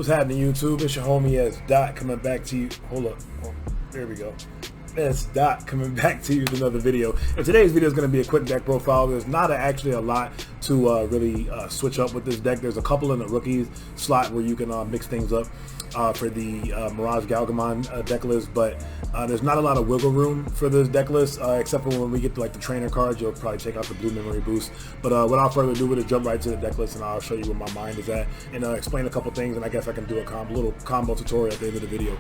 What's happening, YouTube? It's your homie as Dot coming back to you. Hold up. Oh, there we go. It's Dot coming back to you with another video. And today's video is going to be a quick deck profile. There's not actually a lot to really switch up with this deck. There's a couple in the rookies slot where you can mix things up for the MirageGaogamon deck list, but there's not a lot of wiggle room for this deck list, except for when we get to like the trainer cards. You'll probably take out the blue memory boost. But without further ado, we'll just jump right to the deck list, and I'll show you where my mind is at and explain a couple things, and I guess I can do a little combo tutorial at the end of the video.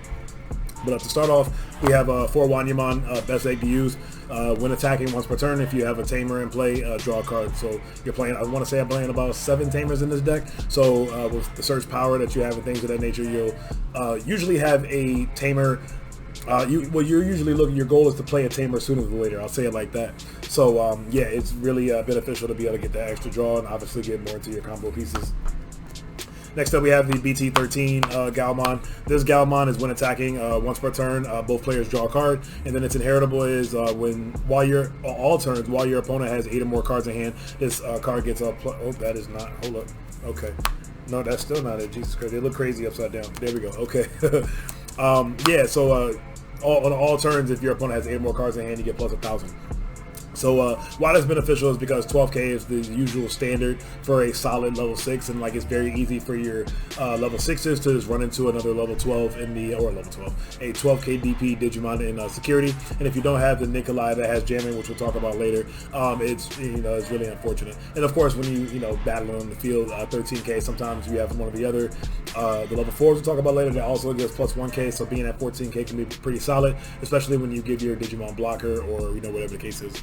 But to start off, we have 4 Wanyamon, best egg to use. When attacking once per turn, if you have a tamer in play, draw a card. So you're playing, I want to say I'm playing about 7 tamers in this deck. So with the search power that you have and things of that nature, you'll usually have a tamer. You're usually looking, your goal is to play a tamer sooner than later. I'll say it like that. So yeah, it's really beneficial to be able to get that extra draw and obviously get more into your combo pieces. Next up, we have the BT13 Gaomon. This Gaomon is when attacking once per turn, both players draw a card, and then its inheritable is while your opponent has 8 or more cards in hand, this card gets up. Oh, that is not. Hold up. Okay, no, that's still not it. Jesus Christ, they look crazy upside down. There we go. Okay. Yeah. So on all turns, if your opponent has 8 or more cards in hand, you get plus 1,000. So why that's beneficial is because 12k is the usual standard for a solid level 6, and like it's very easy for your level 6s to just run into another level 12 in the, or level 12, a 12k DP Digimon in security. And if you don't have the Nikolai that has jamming, which we'll talk about later, it's it's really unfortunate. And of course, when you battle on the field, 13k, sometimes you have one of the other the level 4s we'll talk about later that also gives plus 1k. So being at 14k can be pretty solid, especially when you give your Digimon blocker or whatever the case is.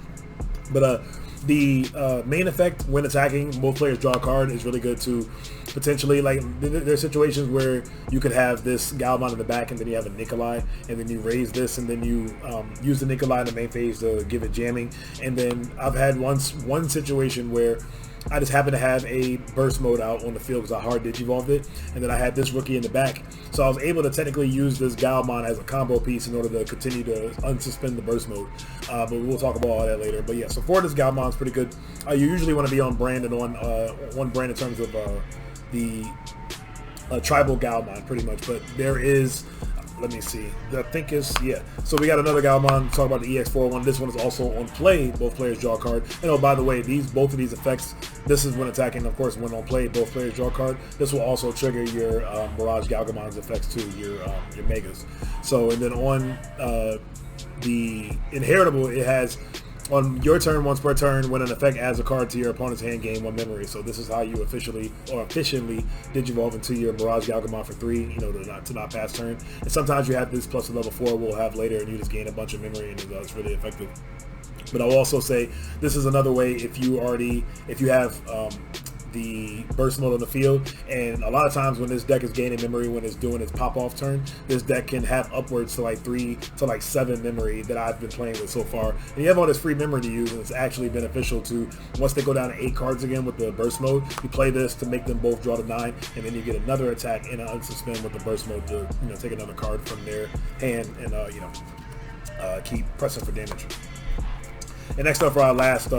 But the main effect when attacking, both players draw a card, is really good to potentially, like, there's situations where you could have this Gaomon in the back and then you have a Nikolai, and then you raise this and then you use the Nikolai in the main phase to give it jamming. And then I've had one situation where I just happened to have a burst mode out on the field because I hard digivolved it, and then I had this rookie in the back, so I was able to technically use this Gaomon as a combo piece in order to continue to unsuspend the burst mode. But we'll talk about all that later. But yeah, so for this Gaomon is pretty good. You usually want to be on brand and on brand in terms of the tribal Gaomon, pretty much. But there is, let me see, I think is, yeah. So we got another Gaomon, talk about the EX41. This one is also on play, both players draw a card. And oh, by the way, both of these effects, this is when attacking, of course, when on play, both players draw a card. This will also trigger your MirageGaogamon's effects too, your Megas. So, and then on the inheritable, it has, on your turn, once per turn, when an effect adds a card to your opponent's hand, gain 1 memory. So this is how you efficiently digivolve into your MirageGaogamon for 3, to not pass turn. And sometimes you have this plus a level 4 we'll have later, and you just gain a bunch of memory, and it's really effective. But I'll also say this is another way if you have the burst mode on the field, and a lot of times when this deck is gaining memory when it's doing its pop-off turn, this deck can have upwards to like 3 to like 7 memory that I've been playing with so far. And you have all this free memory to use, and it's actually beneficial to, once they go down to 8 cards again with the burst mode, you play this to make them both draw to 9, and then you get another attack and an unsuspend with the burst mode to take another card from their hand and keep pressing for damage. And next up for our last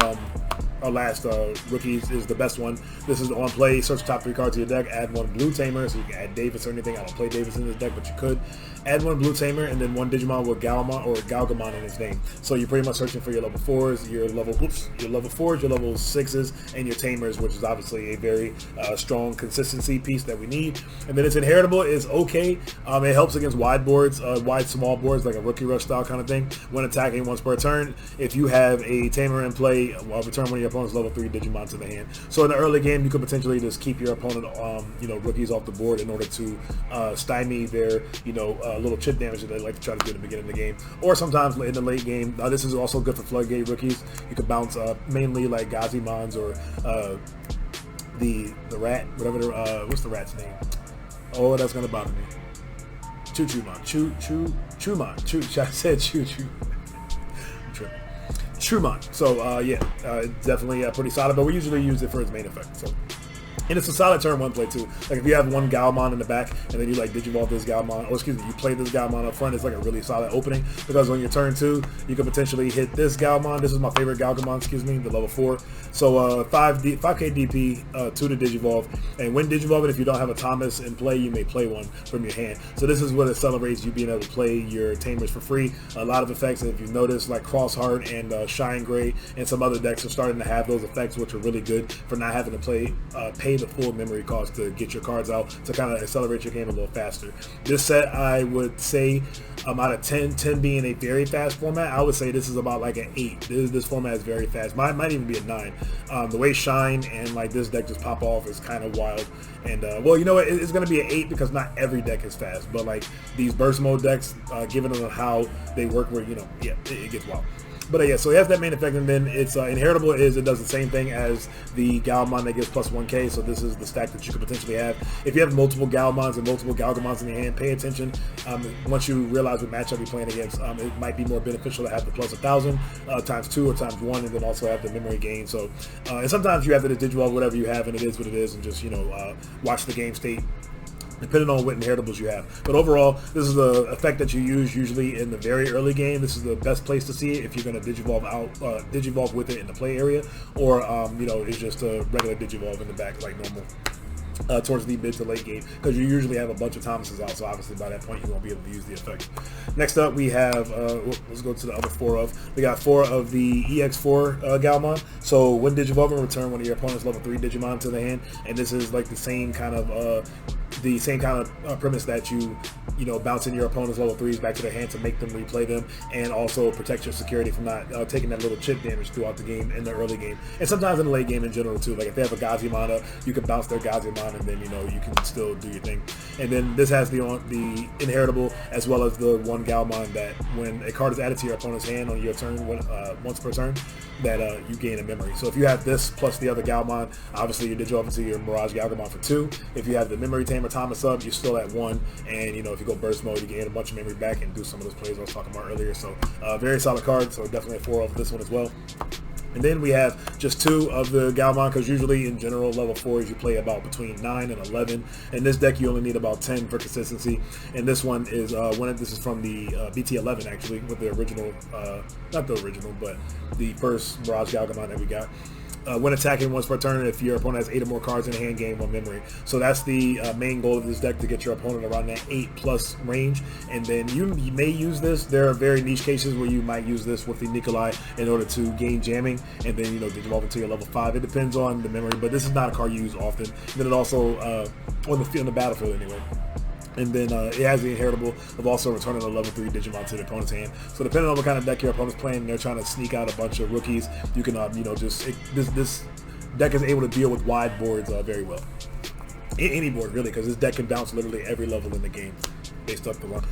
rookies is the best one. This is on play, search the top 3 cards of your deck, add 1 blue tamer, so you can add Davis or anything. I don't play Davis in this deck, but you could. Add 1 blue tamer and then 1 Digimon with Gaomon or Gaogamon in its name. So you're pretty much searching for your level 4s, your level 4s, your level 6s, and your tamers, which is obviously a very strong consistency piece that we need. And then its inheritable is okay. It helps against wide boards, wide small boards, like a Rookie Rush style kind of thing. When attacking once per turn, if you have a tamer in play, return one of your opponent's level 3 Digimon to the hand. So in the early game, you could potentially just keep your opponent, rookies off the board in order to stymie their, little chip damage that they like to try to do at the beginning of the game. Or sometimes in the late game, this is also good for floodgate rookies. You could bounce mainly like Gazimons or the rat, whatever the what's the rat's name? Oh, that's gonna bother me. Chumon. I said Choo. Trumon. So yeah, definitely pretty solid, but we usually use it for its main effect. So And it's a solid turn 1 play too. Like if you have one Gaomon in the back and then you like Digivolve this Gaomon, or excuse me, you play this Gaomon up front, it's like a really solid opening, because on your turn 2, you can potentially hit this Gaomon. This is my favorite Gaogamon, excuse me, the level 4. So 5k DP, 2 to Digivolve. And when Digivolving, if you don't have a Thomas in play, you may play one from your hand. So this is what it celebrates, you being able to play your Tamers for free. A lot of effects, if you've noticed, like Cross Heart and Shine Gray and some other decks are starting to have those effects, which are really good for not having to pay the full memory cost to get your cards out, to kind of accelerate your game a little faster. This set, I would say, out of 10 being a very fast format, I would say this is about like an 8. This format is very fast. Might even be a 9. The way Shine and like this deck just pop off is kind of wild. And well, you know what, it's going to be an 8 because not every deck is fast, but like these burst mode decks, given them how they work, where, you know, yeah, it gets wild. But yeah, so it has that main effect, and then its inheritable is it does the same thing as the Gaomon that gives plus 1k, so this is the stack that you could potentially have. If you have multiple Gaomons and multiple Gaogamons in your hand, pay attention. Once you realize what matchup you're playing against, it might be more beneficial to have the plus 1,000 times 2 or times 1, and then also have the memory gain. So, and sometimes you have to Digivolve whatever you have, and it is what it is, and just, you know, watch the game state, depending on what inheritables you have. But overall, this is the effect that you use usually in the very early game. This is the best place to see it if you're going to Digivolve with it in the play area, or you know, it's just a regular Digivolve in the back like normal. Towards the mid to late game, because you usually have a bunch of Thomases out, so obviously by that point you won't be able to use the effect. Next up we have, let's go to the other 4 of. We got 4 of the EX4 Gaomon. So when Digivolving, return one of your opponent's level 3 Digimon to the hand, and this is like the same kind of premise that you know, bouncing your opponent's level 3s back to their hand to make them replay them, and also protect your security from not taking that little chip damage throughout the game in the early game, and sometimes in the late game in general too. Like if they have a Gazimon up, you can bounce their Gazimon, and then, you know, you can still do your thing. And then this has the inheritable, as well as the one Gaomon that when a card is added to your opponent's hand on your turn, once per turn, that you gain a memory. So if you have this plus the other Gaomon, obviously you Digivolve into your MirageGaogamon for 2. If you have the memory tamer Thomas up, you're still at 1. And, you know, if you go burst mode, you gain a bunch of memory back and do some of those plays I was talking about earlier. So very solid card. So definitely a 4 of this one as well. And then we have just 2 of the Gaomon, because usually in general level 4s you play about between 9 and 11. In this deck you only need about 10 for consistency. And this one is this is from the BT13 actually, with the original, not the original, but the first MirageGaogamon that we got. When attacking once per turn, if your opponent has 8 or more cards in hand, gain 1 memory. So that's the main goal of this deck, to get your opponent around that 8+ range. And then you may use this. There are very niche cases where you might use this with the Nikolai in order to gain jamming, and then, you know, Digivolve into your level 5. It depends on the memory, but this is not a card you use often. And then it also on the battlefield anyway. And then it has the inheritable of also returning a level 3 Digimon to the opponent's hand. So depending on what kind of deck your opponent's playing, they're trying to sneak out a bunch of rookies, you can you know, this deck is able to deal with wide boards very well. Any board really, because this deck can bounce literally every level in the game based off the one.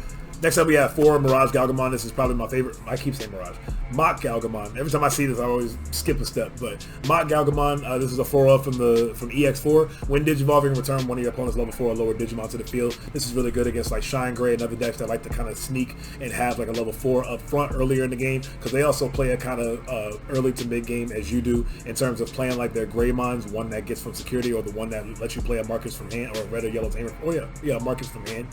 Next up we have 4 MirageGaogamon. This is probably my favorite. I keep saying Mirage. MirageGaogamon. Every time I see this, I always skip a step. But MirageGaogamon, this is a 4-of from EX4. When Digivolving, return one of your opponent's level 4 or lower Digimon to the field. This is really good against like Shine Gray and other decks that like to kind of sneak and have like a level 4 up front earlier in the game, because they also play a kind of early to mid game as you do, in terms of playing like their Greymons, one that gets from security, or the one that lets you play a Marcus from hand, or a red or yellow tamer. Oh yeah, Marcus from hand.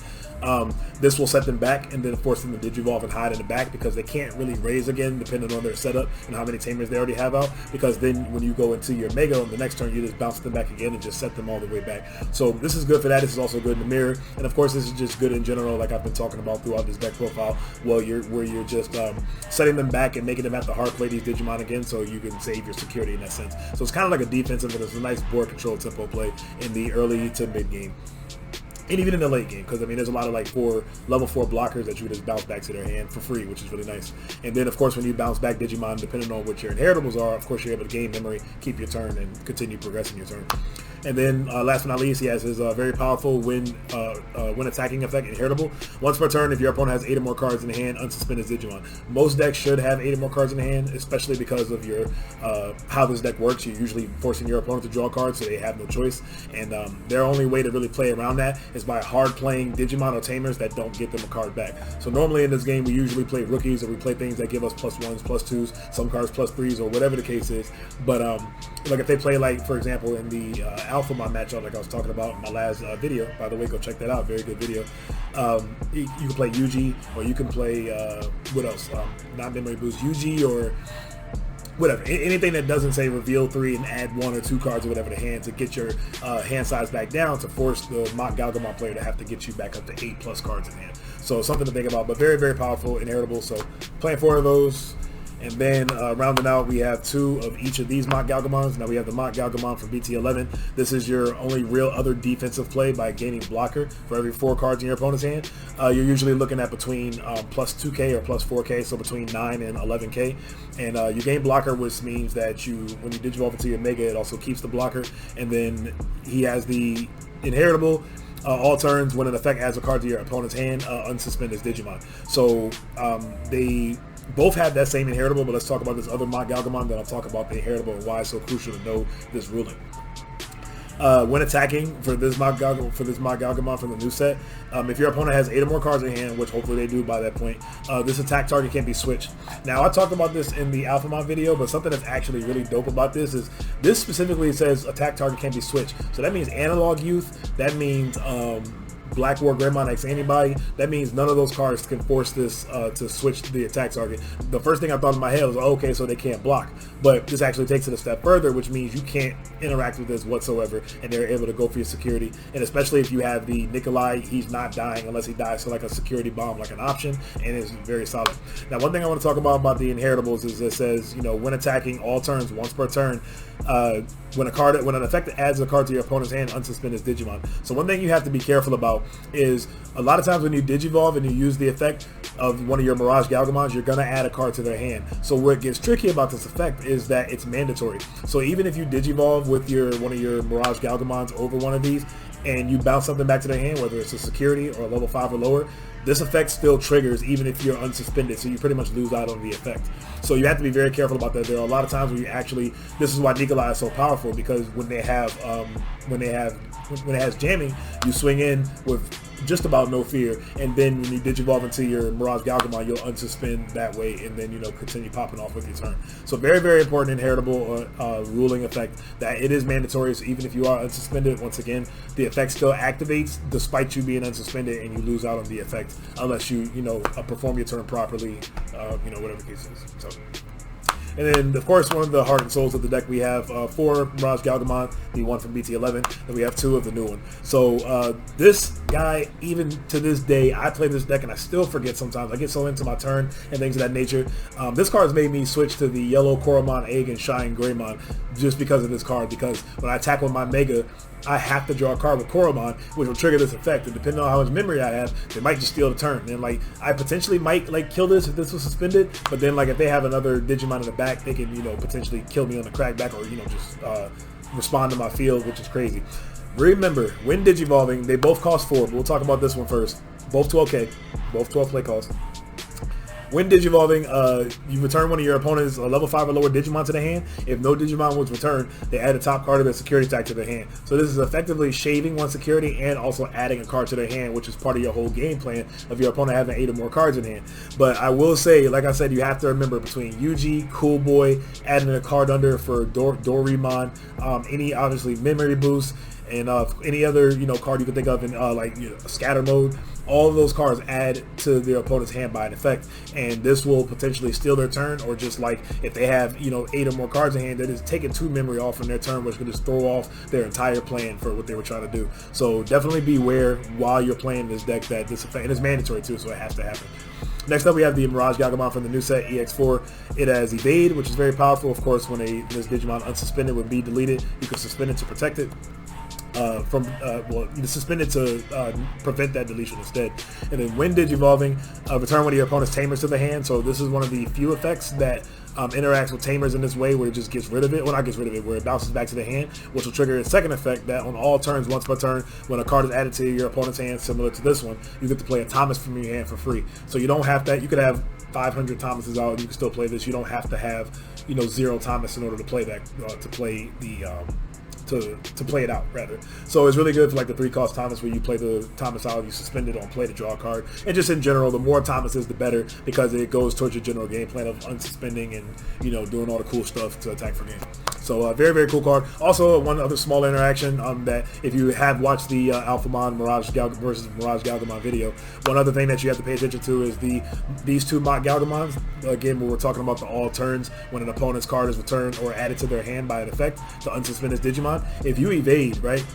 This will set them back and then force them to Digivolve and hide in the back, because they can't really raise again depending on their setup and how many tamers they already have out, because then when you go into your Mega on the next turn, you just bounce them back again and just set them all the way back. So this is good for that. This is also good in the mirror, and of course this is just good in general, like I've been talking about throughout this deck profile, where you're just setting them back and making them have to hard play these Digimon again, so you can save your security in that sense. So it's kind of like a defensive, but it's a nice board control tempo play in the early to mid game. And even in the late game, because I mean there's a lot of like level 4 blockers that you can just bounce back to their hand for free, which is really nice. And then of course when you bounce back Digimon, depending on what your inheritables are, of course you're able to gain memory, keep your turn, and continue progressing your turn. And then last but not least, he has his very powerful when attacking effect, inheritable. Once per turn, if your opponent has 8 or more cards in the hand, unsuspend his Digimon. Most decks should have 8 or more cards in the hand, especially because of your how this deck works. You're usually forcing your opponent to draw cards, so they have no choice. And their only way to really play around that is by hard playing Digimon or Tamers that don't get them a card back. So normally in this game, we usually play rookies, or we play things that give us +1s, +2s, some cards +3s, or whatever the case is. But like if they play, like for example in the Alphamon matchup like I was talking about in my last video. By the way, go check that out. Very good video. You can play Yuji, or you can play what else? Not Memory Boost, Yuji, or whatever, anything that doesn't say reveal 3 and add 1 or 2 cards or whatever to hand to get your hand size back down, to force the MirageGaogamon player to have to get you back up to 8+ cards in hand. So something to think about, but very, very powerful, inheritable. So playing 4 of those. And then rounding out, we have 2 of each of these MirageGaogamons. Now we have the MirageGaogamon from BT13. This is your only real other defensive play by gaining blocker for every 4 cards in your opponent's hand. You're usually looking at between plus 2k or plus 4k, so between 9 and 11k. And you gain blocker, which means that when you digivolve into your Mega, it also keeps the blocker. And then he has the inheritable. All turns, when an effect adds a card to your opponent's hand, unsuspend his Digimon. So they both have that same inheritable, but let's talk about this other MirageGaogamon, then I'll talk about the inheritable and why it's so crucial to know this ruling. When attacking for this MirageGaogamon from the new set, if your opponent has 8 or more cards in hand, which hopefully they do by that point, this attack target can be switched. Now, I talked about this in the Alphamon video, but something that's actually really dope about this is this specifically says attack target can be switched. So that means Analog Youth, that means Black War Greymon X Antibody. That means none of those cards can force this to switch the attack target. The first thing I thought in my head was, oh, okay, so they can't block. But this actually takes it a step further, which means you can't interact with this whatsoever, and they're able to go for your security. And especially if you have the Nikolai, he's not dying unless he dies to like a security bomb, like an option, and it's very solid. Now, one thing I want to talk about the inheritables is it says, when attacking all turns, once per turn, when an effect adds a card to your opponent's hand, unsuspend his Digimon. So one thing you have to be careful about is a lot of times when you digivolve and you use the effect of one of your MirageGaogamons, you're going to add a card to their hand. So what gets tricky about this effect is that it's mandatory. So even if you digivolve with one of your MirageGaogamons over one of these and you bounce something back to their hand, whether it's a security or a level 5 or lower, this effect still triggers even if you're unsuspended, so you pretty much lose out on the effect. So you have to be very careful about that. There are a lot of times where you actually, this is why Nikolai is so powerful, because when it has jamming, you swing in with just about no fear, and then when you digivolve into your MirageGaogamon, you'll unsuspend that way, and then continue popping off with your turn. So very, very important inheritable ruling effect that it is mandatory. So even if you are unsuspended, once again, the effect still activates despite you being unsuspended, and you lose out on the effect unless you perform your turn properly, whatever the case is. So. And then, of course, one of the heart and souls of the deck, we have 4 MirageGaogamon, the one from BT11, and we have 2 of the new one. So this guy, even to this day, I play this deck and I still forget sometimes. I get so into my turn and things of that nature. This card has made me switch to the yellow Koromon, Egg, and Shine Greymon just because of this card, because when I attack with my Mega, I have to draw a card with Koromon, which will trigger this effect. And depending on how much memory I have, they might just steal the turn. And I potentially might kill this if this was suspended. But then if they have another Digimon in the back, they can potentially kill me on the crackback, or just respond to my field, which is crazy. Remember, when digivolving, they both cost 4. But we'll talk about this one first. Both 12k, both 12 play costs. When digivolving, you return one of your opponent's level 5 or lower Digimon to the hand. If no Digimon was returned, they add a top card of their security tag to their hand. So this is effectively shaving one security and also adding a card to their hand, which is part of your whole game plan of your opponent having 8 or more cards in hand. But I will say, like I said, you have to remember between Yuji, Cool Boy, adding a card under for Doraemon, any obviously memory boost, and any other card you can think of in scatter mode. All of those cards add to their opponent's hand by an effect, and this will potentially steal their turn, or just if they have 8 or more cards in hand, that is taking 2 memory off from their turn, which could just throw off their entire plan for what they were trying to do. So definitely beware while you're playing this deck that this effect, and it's mandatory too, so it has to happen. Next up, we have the MirageGaogamon from the new set, EX4. It has Evade, which is very powerful. Of course, when this Digimon unsuspended would be deleted, you can suspend it to protect it. Suspended to prevent that deletion instead. And then when digivolving, return one of your opponent's tamers to the hand. So this is one of the few effects that interacts with tamers in this way, where it just gets rid of it. Well, not gets rid of it, where it bounces back to the hand, which will trigger a second effect that on all turns, once per turn, when a card is added to your opponent's hand, similar to this one, you get to play a Thomas from your hand for free. So you don't have that. You could have 500 Thomases out, you can still play this. You don't have to have 0 Thomas in order to play that, to play the to play it out, rather. So it's really good for the 3-cost Thomas, where you play the Thomas out, you suspend it on play to draw a card. And just in general, the more Thomases, the better, because it goes towards your general game plan of unsuspending and doing all the cool stuff to attack for game. So very, very cool card. Also, one other small interaction that if you have watched the Alphamon versus MirageGaogamon video, one other thing that you have to pay attention to is these two mock Galgamons. Again, when we're talking about the all turns, when an opponent's card is returned or added to their hand by an effect to unsuspend his Digimon, if you evade, right?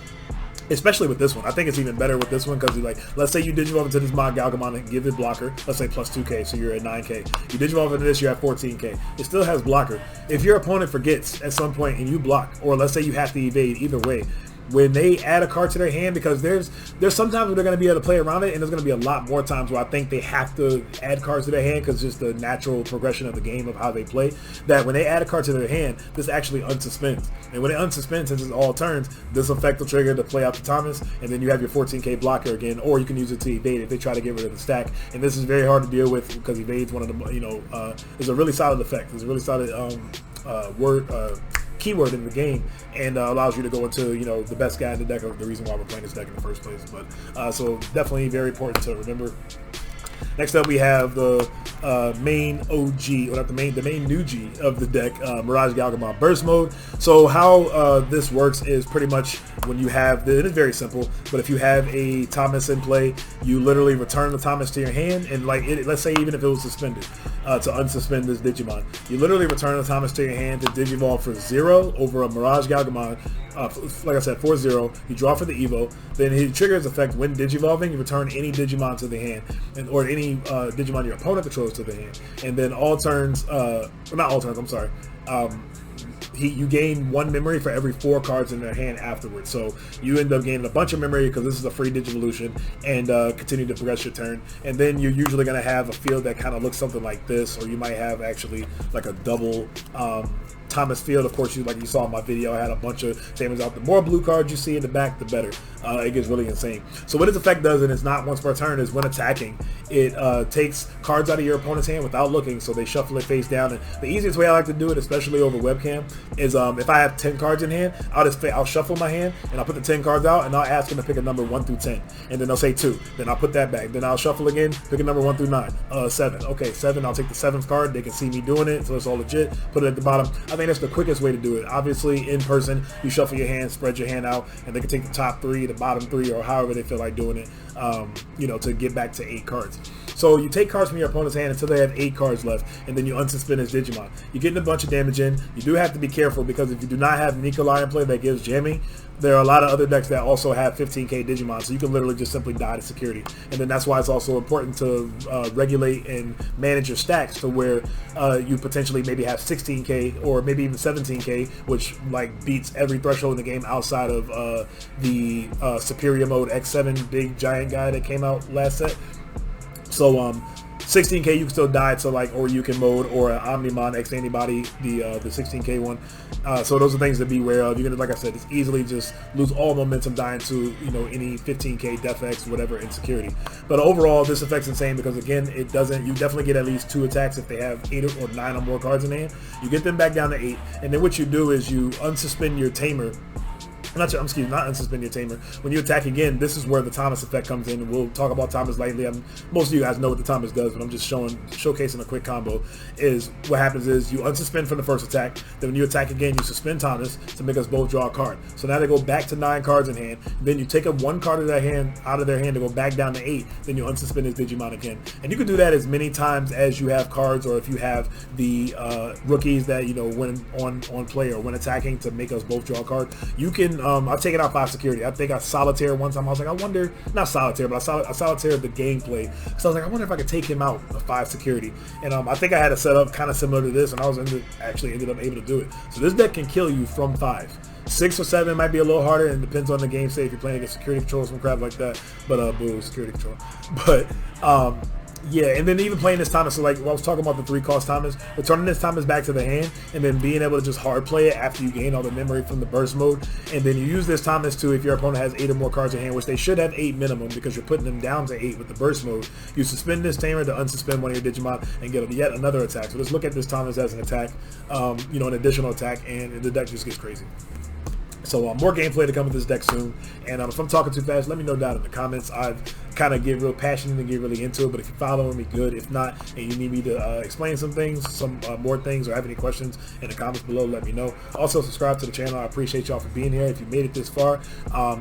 Especially with this one, I think it's even better with this one because, like, let's say you digivolve into this mod Galgamon and give it blocker. Let's say plus 2k, so you're at 9k. You digivolve into this, you're at 14k. It still has blocker. If your opponent forgets at some point and you block, or let's say you have to evade, either way, when they add a card to their hand, because there's sometimes where they're going to be able to play around it, and there's going to be a lot more times where I think they have to add cards to their hand because just the natural progression of the game of how they play, that when they add a card to their hand, this actually unsuspends. And when it unsuspends, since it's all turns, this effect will trigger to play out the Thomas, and then you have your 14k blocker again, or you can use it to evade if they try to get rid of the stack. And this is very hard to deal with because evade's one of the, it's a really solid effect. It's a really solid keyword in the game, and allows you to go into the best guy in the deck, or the reason why we're playing this deck in the first place. But so definitely very important to remember. Next up, we have the main OG, or not the main new G of the deck, MirageGaogamon Burst Mode. So how this works is pretty much when you have, it is very simple, but if you have a Thomas in play, you literally return the Thomas to your hand, and let's say even if it was suspended, to unsuspend this Digimon, you literally return the Thomas to your hand to Digivolve for 0 over a MirageGaogamon. Like I said, 4-0, you draw for the Evo, then he triggers effect when Digivolving, you return any Digimon to the hand, or any Digimon your opponent controls to the hand, and then all turns, or not all turns, I'm sorry, you gain 1 memory for every 4 cards in their hand afterwards. So you end up gaining a bunch of memory because this is a free Digivolution, and continue to progress your turn. And then you're usually going to have a field that kind of looks something like this, or you might have actually like a double Thomas field. Of course, like you saw in my video, I had a bunch of Tamers out. The more blue cards you see in the back, the better. It gets really insane. So what this effect does, and it's not once per turn, is when attacking, it takes cards out of your opponent's hand without looking, so they shuffle it face down. And the easiest way I like to do it, especially over webcam, is if I have 10 cards in hand, I'll shuffle my hand, and I'll put the 10 cards out, and I'll ask them to pick a number 1 through 10, and then they'll say 2. Then I'll put that back. Then I'll shuffle again, pick a number 1 through 9. 7. Okay, 7. I'll take the 7th card. They can see me doing it, so it's all legit. Put it at the bottom. I think that's the quickest way to do it. Obviously, in person, you shuffle your hand, spread your hand out, and they can take the top 3, the bottom 3, or however they feel like doing it, to get back to 8 cards. So you take cards from your opponent's hand until they have 8 cards left, and then you unsuspend his Digimon. You're getting a bunch of damage in. You do have to be careful, because if you do not have Nikolai in play that gives jamming, there are a lot of other decks that also have 15k Digimon, so you can literally just simply die to security. And then that's why it's also important to regulate and manage your stacks to where you potentially maybe have 16k or maybe even 17k, which beats every threshold in the game outside of the Superior Mode X7 big giant guy that came out last set. So 16k you can still die to or you can mode, or an Omnimon X Antibody, the 16k one. So those are things to be aware of. You're gonna, like I said, it's easily just lose all momentum dying to any 15k Def X, whatever, insecurity. But overall, this effect's insane because, again, you definitely get at least 2 attacks if they have 8 or 9 or more cards in hand. You get them back down to 8, and then what you do is you unsuspend your Tamer. Not unsuspend your Tamer. When you attack again, this is where the Thomas effect comes in, and we'll talk about Thomas lightly. Most of you guys know what the Thomas does, but I'm just showcasing a quick combo. Is what happens is you unsuspend from the first attack, then when you attack again, you suspend Thomas to make us both draw a card. So now they go back to 9 cards in hand. Then you take 1 card out of their hand to go back down to 8. Then you unsuspend his Digimon again, and you can do that as many times as you have cards, or if you have the rookies that when on play or when attacking to make us both draw a card. You can. I've taken out 5 security. I think I solitaire one time. I was like, I wonder, not solitaire, but I solitaire the gameplay. So I was like, I wonder if I could take him out of 5 security. And I think I had a setup kind of similar to this, and I was actually ended up able to do it. So this deck can kill you from 5. 6 or 7 might be a little harder, and depends on the game state if you're playing against security control, some crap like that. But boo, security control. But yeah, and then even playing this Thomas, so I was talking about the 3-cost Thomas, returning this Thomas back to the hand, and then being able to just hard play it after you gain all the memory from the burst mode, and then you use this Thomas to, if your opponent has 8 or more cards in hand, which they should have 8 minimum because you're putting them down to 8 with the burst mode, you suspend this Tamer to unsuspend one of your Digimon and get yet another attack. So just look at this Thomas as an attack, an additional attack, and the deck just gets crazy. So more gameplay to come with this deck soon, and if I'm talking too fast, let me know down in the comments. I've kind of get real passionate and get really into it. But if you're following me, good. If not, and you need me to explain some things, some more things, or have any questions in the comments below, let me know. Also, subscribe to the channel. I appreciate y'all for being here. If you made it this far,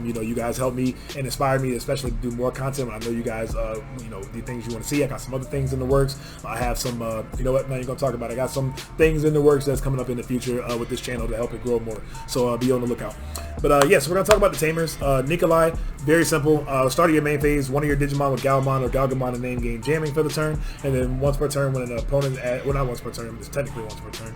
you know, you guys help me and inspire me, especially to do more content. I know you guys, you know, the things you want to see. I got some other things in the works. I have some, you know what, man, you're gonna talk about it. I got some things in the works that's coming up in the future with this channel to help it grow more. So be on the lookout. But yes, we're gonna talk about the tamers. Nikolai, very simple. Start of your main phase, one of your Digimon with Gaomon or Gaogamon in name game jamming for the turn, and then once per turn when an opponent, well, not once per turn, it's technically once per turn.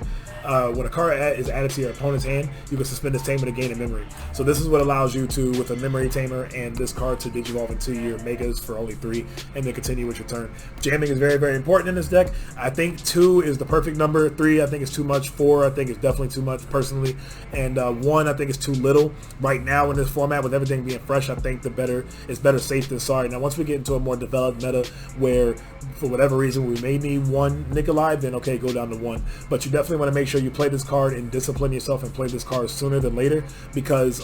When a card is added to your opponent's hand, you can suspend this tamer to gain a memory. So this is what allows you to, with a memory tamer and this card, to digivolve into your megas for only 3, and then continue with your turn. Jamming is very, very important in this deck. I think 2 is the perfect number. 3, I think, is too much. 4, I think, is definitely too much personally, and 1, I think, is too little. Right now in this format, with everything being fresh, I think it's better safe than sorry. Now, once we get into a more developed meta where, for whatever reason, we may need 1 Nikolai, then okay, go down to 1. But you definitely want to make sure you play this card and discipline yourself and play this card sooner than later, because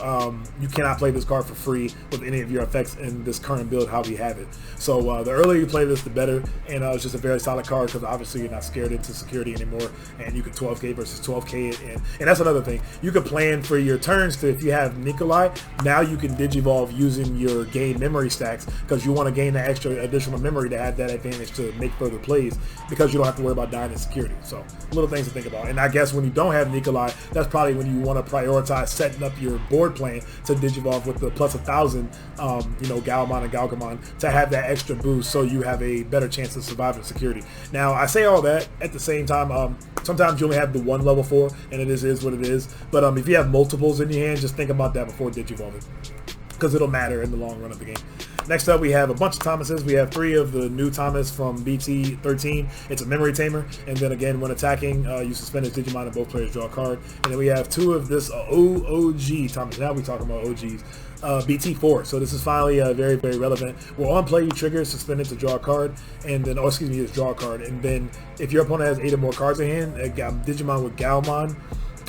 you cannot play this card for free with any of your effects in this current build how we have it. So the earlier you play this, the better, and it's just a very solid card because obviously you're not scared into security anymore, and you can 12k versus 12k it, and that's another thing. You can plan for your turns to, if you have Nikolai, now you can digivolve using your gain memory stacks, because you want to gain that extra additional memory to have that advantage to make further plays, because you don't have to worry about dying in security. So little things to think about. And I guess when you don't have Nikolai, that's probably when you want to prioritize setting up your board plan to digivolve with the plus 1,000 you know, Gaomon and Gaogamon to have that extra boost, so you have a better chance to survive in security. Now, I say all that at the same time, sometimes you only have the 1 level 4, and it is what it is. But if you have multiples in your hand, just think about that before digivolving, because it'll matter in the long run of the game. Next up, we have a bunch of Thomases. We have 3 of the new Thomas from BT13. It's a memory tamer, and then again, when attacking, you suspend his Digimon and both players draw a card. And then we have 2 of this OG Thomas. Now we're talking about OGs. BT4. So this is finally very, very relevant. We're on play, you trigger suspended to draw a card, and then, oh, excuse me, just draw a card. And then if your opponent has 8 or more cards in hand, a Digimon with Gaomon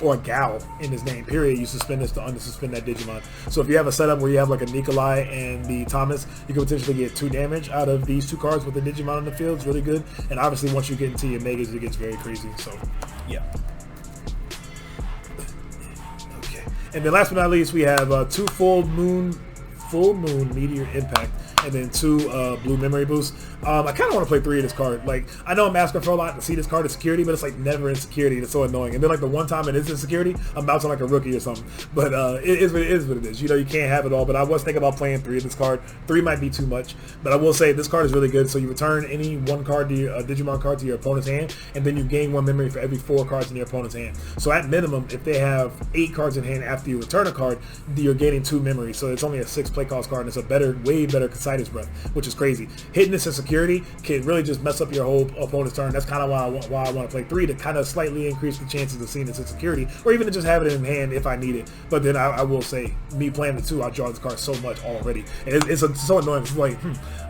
or Gao in his name, period, you suspend this to unsuspend that Digimon. So if you have a setup where you have like a Nikolai and the Thomas, you can potentially get 2 damage out of these 2 cards with the Digimon in the field. It's really good. And obviously once you get into your megas, it gets very crazy. So yeah. Okay. And then last but not least, we have 2 full moon meteor impact, and then 2 blue memory boosts. I kind of want to play 3 of this card. Like, I know I'm asking for a lot to see this card in security, but it's like never in security. It's so annoying. And then like the one time it is in security, I'm bouncing like a rookie or something. But it is what it is. You know, you can't have it all. But I was thinking about playing 3 of this card. 3 might be too much, but I will say this card is really good. So you return any 1 card to your Digimon card to your opponent's hand, and then you gain 1 memory for every 4 cards in your opponent's hand. So at minimum, if they have 8 cards in hand after you return a card, you're gaining 2 memories. So it's only a 6 play cost card, and it's a better, way better Casitas Breath, which is crazy. Hitting this in security can really just mess up your whole opponent's turn. That's kind of why I want to play 3, to kind of slightly increase the chances of seeing this in security, or even to just have it in hand if I need it. But then I will say, me playing the 2, I draw this card so much already. And it's so annoying. It's like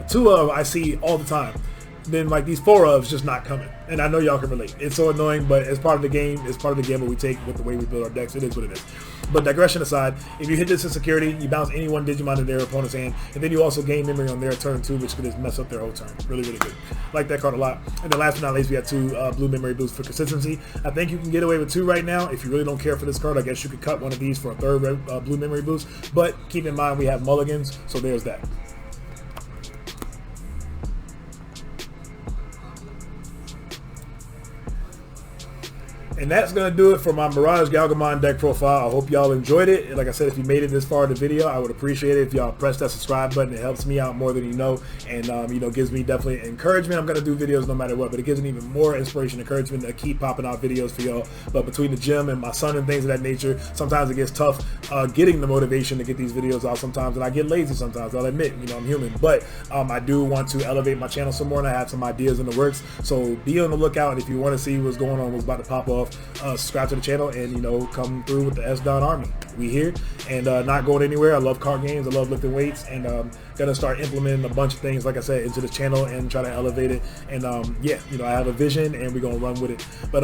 2 of I see all the time. Then like these 4 ofs just not coming, and I know y'all can relate. It's so annoying, but it's part of the game. It's part of the game that we take with the way we build our decks. It is what it is. But digression aside, if you hit this in security, you bounce any 1 Digimon in their opponent's hand, and then you also gain memory on their turn too, which could just mess up their whole turn. Really, really good. Like that card a lot. And then last but not least, we have 2 blue memory boosts for consistency. I think you can get away with 2 right now. If you really don't care for this card, I guess you could cut 1 of these for a 3rd blue memory boost. But keep in mind we have mulligans, so there's that. And that's going to do it for my MirageGaogamon deck profile. I hope y'all enjoyed it. Like I said, if you made it this far in the video, I would appreciate it if y'all press that subscribe button. It helps me out more than you know, and you know, gives me definitely encouragement. I'm going to do videos no matter what, but it gives me even more inspiration, encouragement to keep popping out videos for y'all. But between the gym and my son and things of that nature, sometimes it gets tough getting the motivation to get these videos out sometimes, and I get lazy sometimes. I'll admit, you know, I'm human. But I do want to elevate my channel some more, and I have some ideas in the works. So be on the lookout, and if you want to see what's going on, what's about to pop off, subscribe to the channel, and you know, come through with the S-Don Army. We here, and not going anywhere. I love card games, I love lifting weights, and gonna start implementing a bunch of things, like I said, into the channel and try to elevate it. And yeah, you know, I have a vision, and we're gonna run with it. But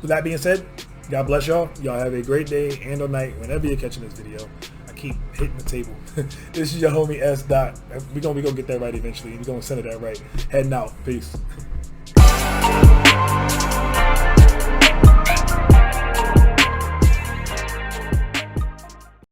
with that being said, God bless y'all. Y'all have a great day and or night whenever you're catching this video. keep hitting the table. This is your homie S. Dot. We gonna get that right eventually. We gonna send it that right. Heading out. Peace.